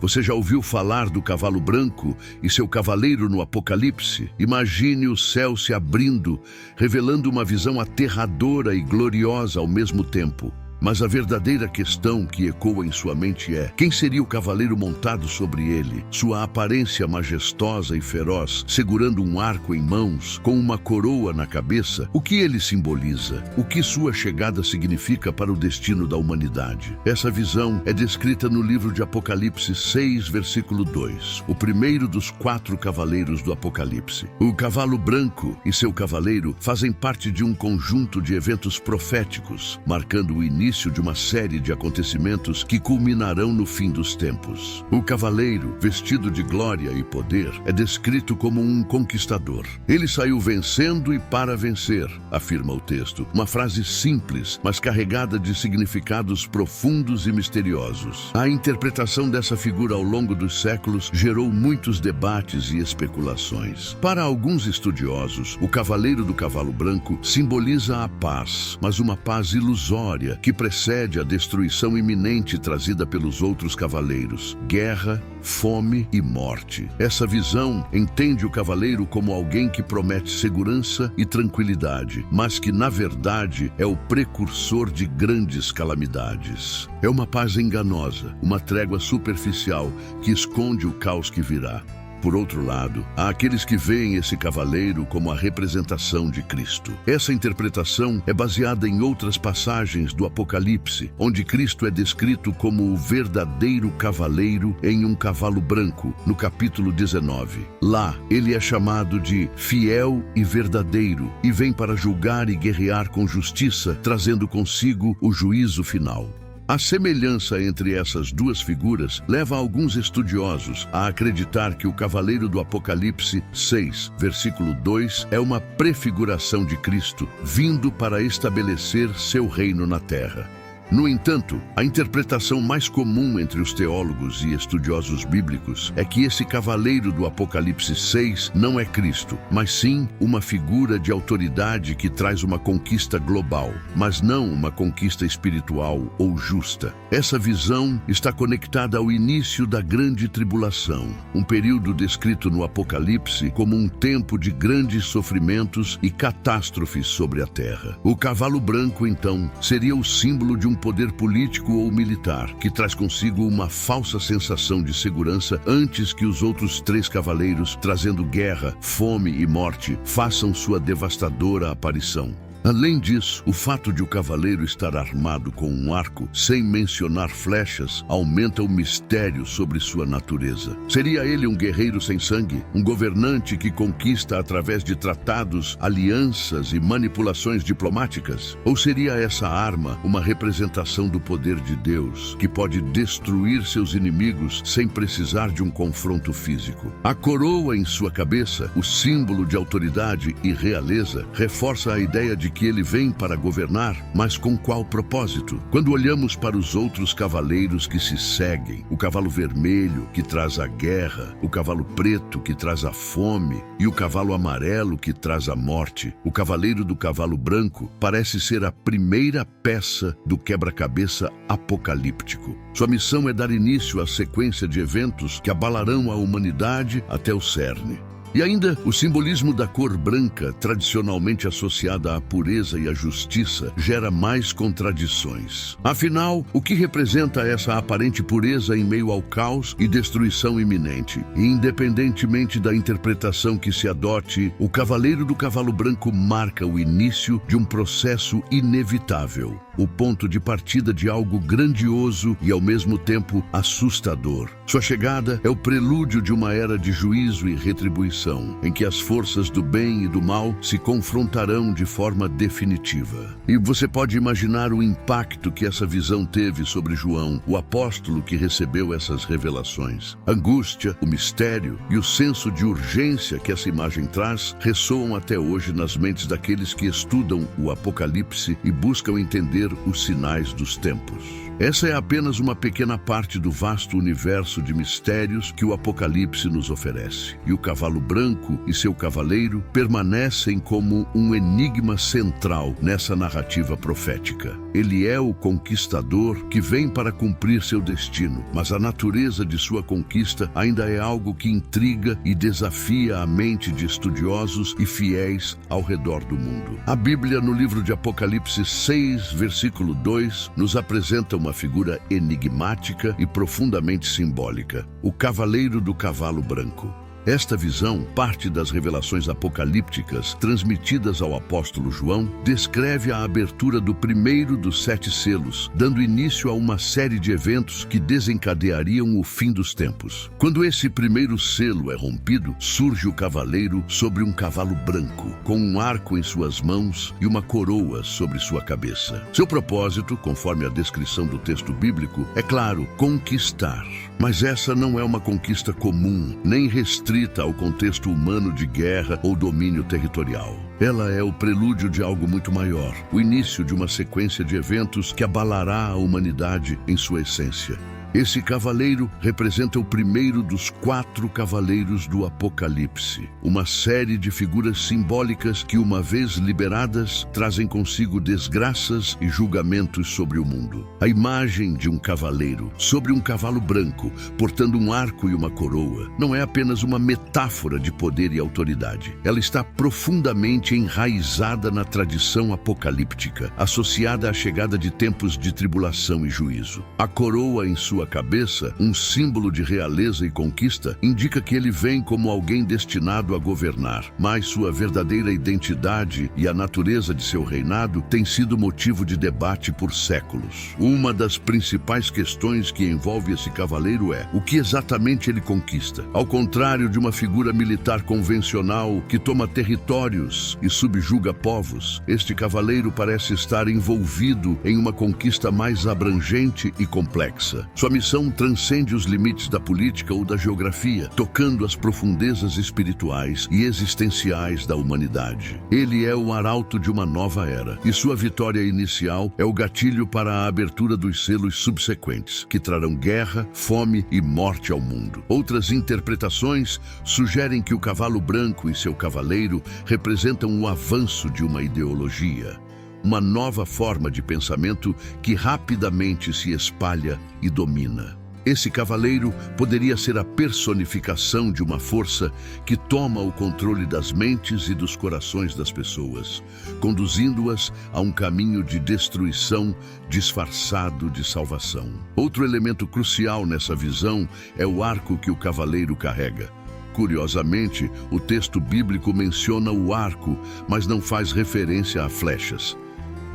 Você já ouviu falar do cavalo branco e seu cavaleiro no Apocalipse? Imagine o céu se abrindo, revelando uma visão aterradora e gloriosa ao mesmo tempo. Mas a verdadeira questão que ecoa em sua mente é: quem seria o cavaleiro montado sobre ele? Sua aparência majestosa e feroz, segurando um arco em mãos, com uma coroa na cabeça, o que ele simboliza? O que sua chegada significa para o destino da humanidade? Essa visão é descrita no livro de Apocalipse 6, versículo 2, o primeiro dos 4 cavaleiros do Apocalipse. O cavalo branco e seu cavaleiro fazem parte de um conjunto de eventos proféticos, marcando o início de uma série de acontecimentos que culminarão no fim dos tempos. O cavaleiro, vestido de glória e poder, é descrito como um conquistador. Ele saiu vencendo e para vencer, afirma o texto. Uma frase simples, mas carregada de significados profundos e misteriosos. A interpretação dessa figura ao longo dos séculos gerou muitos debates e especulações. Para alguns estudiosos, o cavaleiro do cavalo branco simboliza a paz, mas uma paz ilusória que precede a destruição iminente trazida pelos outros cavaleiros: guerra, fome e morte. Essa visão entende o cavaleiro como alguém que promete segurança e tranquilidade, mas que, na verdade, é o precursor de grandes calamidades. É uma paz enganosa, uma trégua superficial que esconde o caos que virá. Por outro lado, há aqueles que veem esse cavaleiro como a representação de Cristo. Essa interpretação é baseada em outras passagens do Apocalipse, onde Cristo é descrito como o verdadeiro cavaleiro em um cavalo branco, no capítulo 19. Lá, ele é chamado de fiel e verdadeiro e vem para julgar e guerrear com justiça, trazendo consigo o juízo final. A semelhança entre essas duas figuras leva alguns estudiosos a acreditar que o cavaleiro do Apocalipse 6, versículo 2, é uma prefiguração de Cristo, vindo para estabelecer seu reino na terra. No entanto, a interpretação mais comum entre os teólogos e estudiosos bíblicos é que esse cavaleiro do Apocalipse 6 não é Cristo, mas sim uma figura de autoridade que traz uma conquista global, mas não uma conquista espiritual ou justa. Essa visão está conectada ao início da Grande Tribulação, um período descrito no Apocalipse como um tempo de grandes sofrimentos e catástrofes sobre a terra. O cavalo branco, então, seria o símbolo de um poder político ou militar, que traz consigo uma falsa sensação de segurança antes que os outros 3 cavaleiros, trazendo guerra, fome e morte, façam sua devastadora aparição. Além disso, o fato de o cavaleiro estar armado com um arco, sem mencionar flechas, aumenta o mistério sobre sua natureza. Seria ele um guerreiro sem sangue? Um governante que conquista através de tratados, alianças e manipulações diplomáticas? Ou seria essa arma uma representação do poder de Deus, que pode destruir seus inimigos sem precisar de um confronto físico? A coroa em sua cabeça, o símbolo de autoridade e realeza, reforça a ideia de que ele vem para governar, mas com qual propósito? Quando olhamos para os outros cavaleiros que se seguem, o cavalo vermelho, que traz a guerra, o cavalo preto, que traz a fome, e o cavalo amarelo, que traz a morte, o cavaleiro do cavalo branco parece ser a primeira peça do quebra-cabeça apocalíptico. Sua missão é dar início à sequência de eventos que abalarão a humanidade até o cerne. E ainda, o simbolismo da cor branca, tradicionalmente associada à pureza e à justiça, gera mais contradições. Afinal, o que representa essa aparente pureza em meio ao caos e destruição iminente? E, independentemente da interpretação que se adote, o cavaleiro do cavalo branco marca o início de um processo inevitável, o ponto de partida de algo grandioso e, ao mesmo tempo, assustador. Sua chegada é o prelúdio de uma era de juízo e retribuição, em que as forças do bem e do mal se confrontarão de forma definitiva. E você pode imaginar o impacto que essa visão teve sobre João, o apóstolo que recebeu essas revelações. A angústia, o mistério e o senso de urgência que essa imagem traz ressoam até hoje nas mentes daqueles que estudam o Apocalipse e buscam entender os sinais dos tempos. Essa é apenas uma pequena parte do vasto universo de mistérios que o Apocalipse nos oferece. E o cavalo branco e seu cavaleiro permanecem como um enigma central nessa narrativa profética. Ele é o conquistador que vem para cumprir seu destino, mas a natureza de sua conquista ainda é algo que intriga e desafia a mente de estudiosos e fiéis ao redor do mundo. A Bíblia, no livro de Apocalipse 6, versículo 2, nos apresenta uma figura enigmática e profundamente simbólica: o cavaleiro do cavalo branco. Esta visão, parte das revelações apocalípticas transmitidas ao apóstolo João, descreve a abertura do primeiro dos 7 selos, dando início a uma série de eventos que desencadeariam o fim dos tempos. Quando esse primeiro selo é rompido, surge o cavaleiro sobre um cavalo branco, com um arco em suas mãos e uma coroa sobre sua cabeça. Seu propósito, conforme a descrição do texto bíblico, é claro, conquistar. Mas essa não é uma conquista comum, nem restrita ao contexto humano de guerra ou domínio territorial. Ela é o prelúdio de algo muito maior, o início de uma sequência de eventos que abalará a humanidade em sua essência. Esse cavaleiro representa o primeiro dos 4 cavaleiros do Apocalipse, uma série de figuras simbólicas que, uma vez liberadas, trazem consigo desgraças e julgamentos sobre o mundo. A imagem de um cavaleiro sobre um cavalo branco, portando um arco e uma coroa, não é apenas uma metáfora de poder e autoridade. Ela está profundamente enraizada na tradição apocalíptica, associada à chegada de tempos de tribulação e juízo. A coroa em sua cabeça, um símbolo de realeza e conquista, indica que ele vem como alguém destinado a governar, mas sua verdadeira identidade e a natureza de seu reinado tem sido motivo de debate por séculos. Uma das principais questões que envolve esse cavaleiro é: o que exatamente ele conquista? Ao contrário de uma figura militar convencional que toma territórios e subjuga povos, este cavaleiro parece estar envolvido em uma conquista mais abrangente e complexa. Sua missão transcende os limites da política ou da geografia, tocando as profundezas espirituais e existenciais da humanidade. Ele é o arauto de uma nova era, e sua vitória inicial é o gatilho para a abertura dos selos subsequentes, que trarão guerra, fome e morte ao mundo. Outras interpretações sugerem que o cavalo branco e seu cavaleiro representam o avanço de uma ideologia, uma nova forma de pensamento que rapidamente se espalha e domina. Esse cavaleiro poderia ser a personificação de uma força que toma o controle das mentes e dos corações das pessoas, conduzindo-as a um caminho de destruição disfarçado de salvação. Outro elemento crucial nessa visão é o arco que o cavaleiro carrega. Curiosamente, o texto bíblico menciona o arco, mas não faz referência a flechas.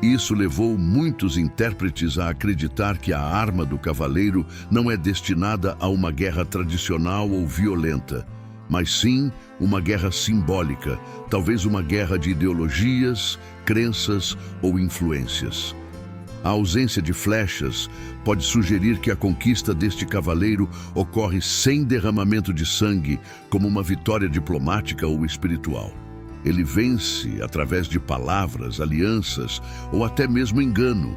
Isso levou muitos intérpretes a acreditar que a arma do cavaleiro não é destinada a uma guerra tradicional ou violenta, mas sim uma guerra simbólica, talvez uma guerra de ideologias, crenças ou influências. A ausência de flechas pode sugerir que a conquista deste cavaleiro ocorre sem derramamento de sangue, como uma vitória diplomática ou espiritual. Ele vence através de palavras, alianças ou até mesmo engano,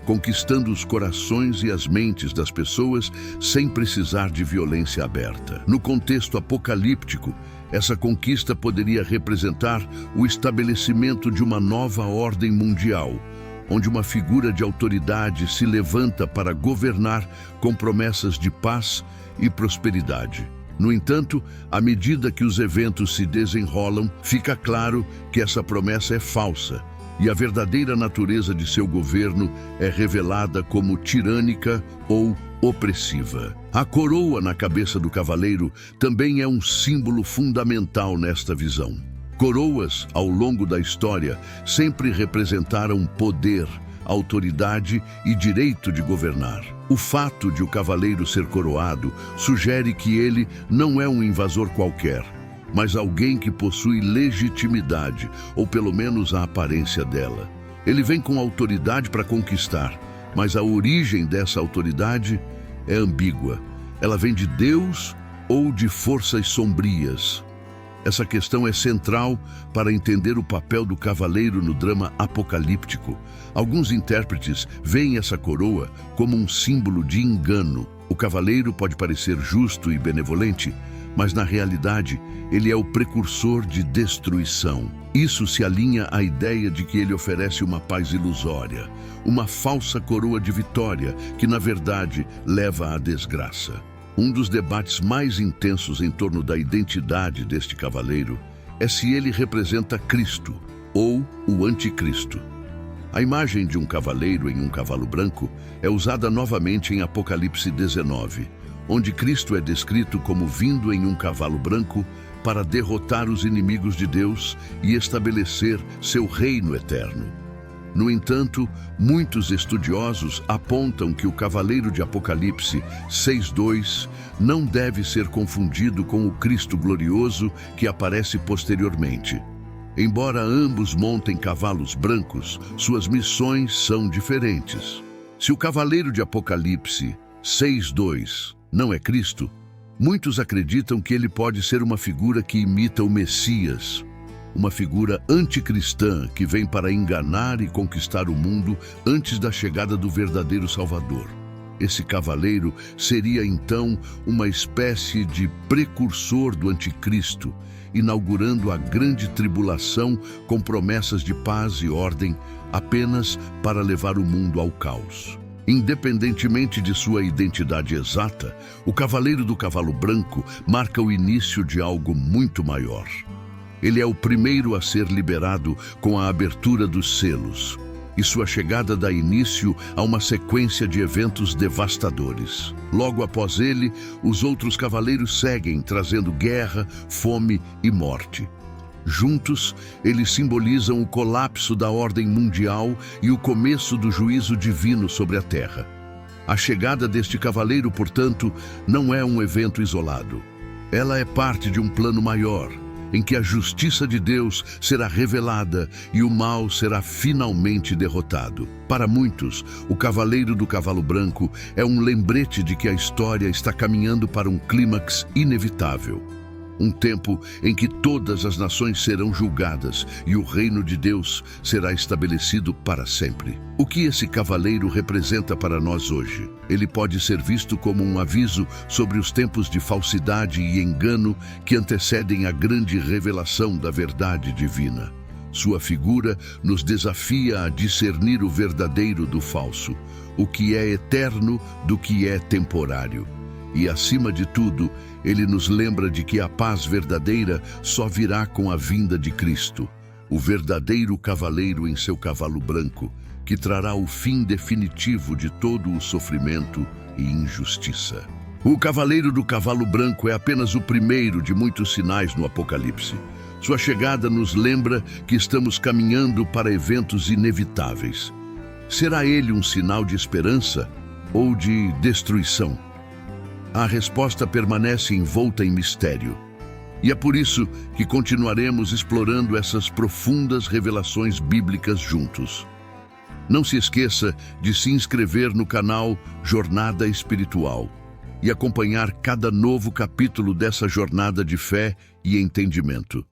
conquistando os corações e as mentes das pessoas sem precisar de violência aberta. No contexto apocalíptico, essa conquista poderia representar o estabelecimento de uma nova ordem mundial, onde uma figura de autoridade se levanta para governar com promessas de paz e prosperidade. No entanto, à medida que os eventos se desenrolam, fica claro que essa promessa é falsa e a verdadeira natureza de seu governo é revelada como tirânica ou opressiva. A coroa na cabeça do cavaleiro também é um símbolo fundamental nesta visão. Coroas, ao longo da história, sempre representaram poder, autoridade e direito de governar. O fato de o cavaleiro ser coroado sugere que ele não é um invasor qualquer, mas alguém que possui legitimidade, ou pelo menos a aparência dela. Ele vem com autoridade para conquistar, mas a origem dessa autoridade é ambígua. Ela vem de Deus ou de forças sombrias. Essa questão é central para entender o papel do cavaleiro no drama apocalíptico. Alguns intérpretes veem essa coroa como um símbolo de engano. O cavaleiro pode parecer justo e benevolente, mas na realidade ele é o precursor de destruição. Isso se alinha à ideia de que ele oferece uma paz ilusória, uma falsa coroa de vitória que, na verdade, leva à desgraça. Um dos debates mais intensos em torno da identidade deste cavaleiro é se ele representa Cristo ou o Anticristo. A imagem de um cavaleiro em um cavalo branco é usada novamente em Apocalipse 19, onde Cristo é descrito como vindo em um cavalo branco para derrotar os inimigos de Deus e estabelecer seu reino eterno. No entanto, muitos estudiosos apontam que o cavaleiro de Apocalipse 6:2 não deve ser confundido com o Cristo glorioso que aparece posteriormente. Embora ambos montem cavalos brancos, suas missões são diferentes. Se o cavaleiro de Apocalipse 6:2 não é Cristo, muitos acreditam que ele pode ser uma figura que imita o Messias, uma figura anticristã que vem para enganar e conquistar o mundo antes da chegada do verdadeiro Salvador. Esse cavaleiro seria então uma espécie de precursor do anticristo, inaugurando a grande tribulação com promessas de paz e ordem apenas para levar o mundo ao caos. Independentemente de sua identidade exata, o cavaleiro do cavalo branco marca o início de algo muito maior. Ele é o primeiro a ser liberado com a abertura dos selos, e sua chegada dá início a uma sequência de eventos devastadores. Logo após ele, os outros cavaleiros seguem, trazendo guerra, fome e morte. Juntos, eles simbolizam o colapso da ordem mundial e o começo do juízo divino sobre a Terra. A chegada deste cavaleiro, portanto, não é um evento isolado. Ela é parte de um plano maior, em que a justiça de Deus será revelada e o mal será finalmente derrotado. Para muitos, o cavaleiro do cavalo branco é um lembrete de que a história está caminhando para um clímax inevitável. Um tempo em que todas as nações serão julgadas e o reino de Deus será estabelecido para sempre. O que esse cavaleiro representa para nós hoje? Ele pode ser visto como um aviso sobre os tempos de falsidade e engano que antecedem a grande revelação da verdade divina. Sua figura nos desafia a discernir o verdadeiro do falso, o que é eterno do que é temporário. E, acima de tudo, ele nos lembra de que a paz verdadeira só virá com a vinda de Cristo, o verdadeiro cavaleiro em seu cavalo branco, que trará o fim definitivo de todo o sofrimento e injustiça. O cavaleiro do cavalo branco é apenas o primeiro de muitos sinais no Apocalipse. Sua chegada nos lembra que estamos caminhando para eventos inevitáveis. Será ele um sinal de esperança ou de destruição? A resposta permanece envolta em mistério. E é por isso que continuaremos explorando essas profundas revelações bíblicas juntos. Não se esqueça de se inscrever no canal Jornada Espiritual e acompanhar cada novo capítulo dessa jornada de fé e entendimento.